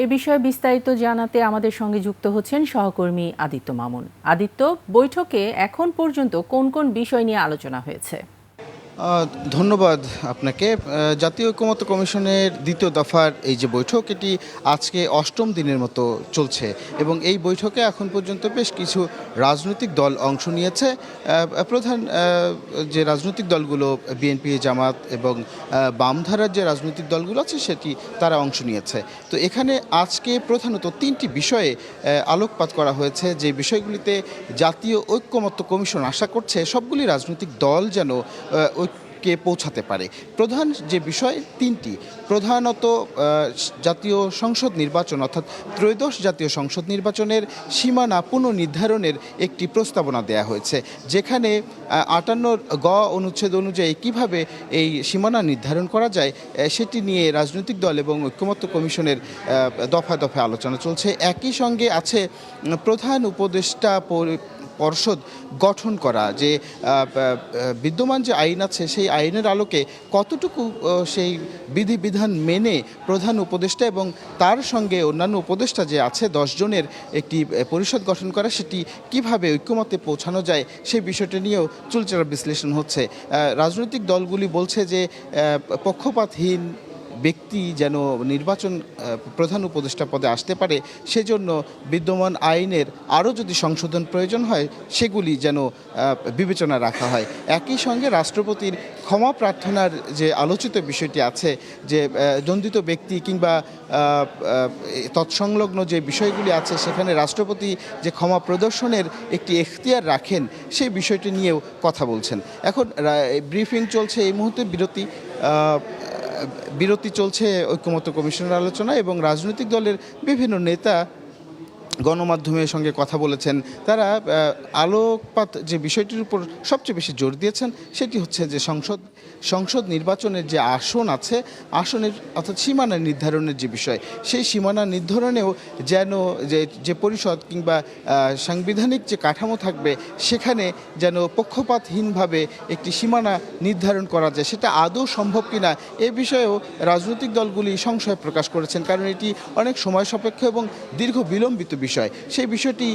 এ বিষয়ে বিস্তারিত জানাতে আমাদের সঙ্গে যুক্ত হচ্ছেন সহকর্মী আদিত্য মামুন। আদিত্য, বৈঠকে এখন পর্যন্ত কোন কোন বিষয় নিয়ে আলোচনা হয়েছে? ধন্যবাদ আপনাকে। জাতীয় ঐকমত্য কমিশনের দ্বিতীয় দফার এই যে বৈঠক, এটি আজকে অষ্টম দিনের মতো চলছে এবং এই বৈঠকে এখন পর্যন্ত বেশ কিছু রাজনৈতিক দল অংশ নিয়েছে। প্রধান যে রাজনৈতিক দলগুলো বিএনপি, জামাত এবং বামধারার যে রাজনৈতিক দলগুলো আছে তারা অংশ নিয়েছে। তো এখানে আজকে প্রধানত তিনটি বিষয়ে আলোকপাত করা হয়েছে, যে বিষয়গুলিতে জাতীয় ঐকমত্য কমিশন আশা করছে সবগুলি রাজনৈতিক দল যেন কে পৌঁছাতে পারে। প্রধান যে বিষয় তিনটি, প্রধানত জাতীয় সংসদ নির্বাচন অর্থাৎ ত্রয়োদশ জাতীয় সংসদ নির্বাচনের সীমানা পুনর্নির্ধারণের একটি প্রস্তাবনা দেয়া হয়েছে, যেখানে ৫৮ গ অনুচ্ছেদ অনুযায়ী কিভাবে এই সীমানা নির্ধারণ করা যায় সেটি নিয়ে রাজনৈতিক দল এবং ঐকমত্য কমিশনের দফায় দফায় আলোচনা চলছে। একই সঙ্গে আছে প্রধান উপদেষ্টা পর্ষদ গঠন করা, যে বিদ্যমান যে আইন আছে সেই আইনের আলোকে কতটুকু সেই বিধিবিধান মেনে প্রধান উপদেষ্টা এবং তার সঙ্গে অন্যান্য উপদেষ্টা যে আছে ১০ জনের একটি পরিষদ গঠন করা, সেটি কিভাবে ঐক্যমতে পৌঁছানো যায় সেই বিষয়টা নিয়েও চুলচেরা বিশ্লেষণ হচ্ছে। রাজনৈতিক দলগুলি বলছে যে পক্ষপাতহীন ব্যক্তি যেন নির্বাচন প্রধান উপদেষ্টা পদে আসতে পারে, সেজন্য বিদ্যমান আইনের আরও যদি সংশোধন প্রয়োজন হয় সেগুলি যেন বিবেচনা রাখা হয়। একই সঙ্গে রাষ্ট্রপতির ক্ষমা প্রার্থনার যে আলোচিত বিষয়টি আছে, যে দণ্ডিত ব্যক্তি কিংবা তৎসংলগ্ন যে বিষয়গুলি আছে সেখানে রাষ্ট্রপতি যে ক্ষমা প্রদর্শনের একটি এখতিয়ার রাখেন, সেই বিষয়টি নিয়েও কথা বলছেন। এখন ব্রিফিং চলছে, এই মুহূর্তে বিরতি চলছে ঐকমত্য কমিশনের আলোচনা, এবং রাজনৈতিক দলের বিভিন্ন নেতা গণমাধ্যমের সঙ্গে কথা বলেছেন। তারা আলোকপাত যে বিষয়টির উপর সবচেয়ে বেশি জোর দিয়েছেন সেটি হচ্ছে যে সংসদ নির্বাচনের যে আসন আছে, আসনের অর্থাৎ সীমানা নির্ধারণের যে বিষয়, সেই সীমানা নির্ধারণেও যেন যে পরিষদ কিংবা সাংবিধানিক যে কাঠামো থাকবে সেখানে যেন পক্ষপাতহীনভাবে একটি সীমানা নির্ধারণ করা যায়, সেটা আদৌ সম্ভব কিনা এ বিষয়েও রাজনৈতিক দলগুলি সংশয় প্রকাশ করেছেন। কারণ এটি অনেক সময় সাপেক্ষ এবং দীর্ঘ বিলম্বিত বিষয়। সেই বিষয়টি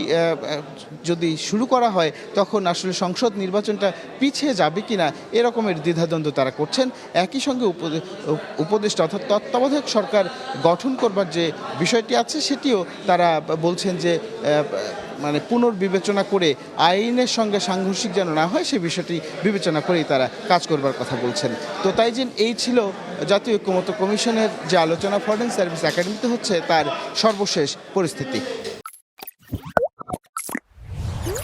যদি শুরু করা হয় তখন আসলে সংসদ নির্বাচনটা পিছিয়ে যাবে কিনা এরকমের দ্বিধাদ্বন্দ্ব তারা করছেন। একই সঙ্গে উপদেষ্টা অর্থাৎ তত্ত্বাবধায়ক সরকার গঠন করবার যে বিষয়টি আছে সেটিও তারা বলছেন যে মানে পুনর্বিবেচনা করে আইনের সঙ্গে সাংঘর্ষিক যেন না হয় সে বিষয়টি বিবেচনা করেই তারা কাজ করবার কথা বলছেন। তো তাই যে এই ছিল জাতীয় ঐকমত্য কমিশনের যে আলোচনা ফরেন সার্ভিস একাডেমিতে হচ্ছে তার সর্বশেষ পরিস্থিতি।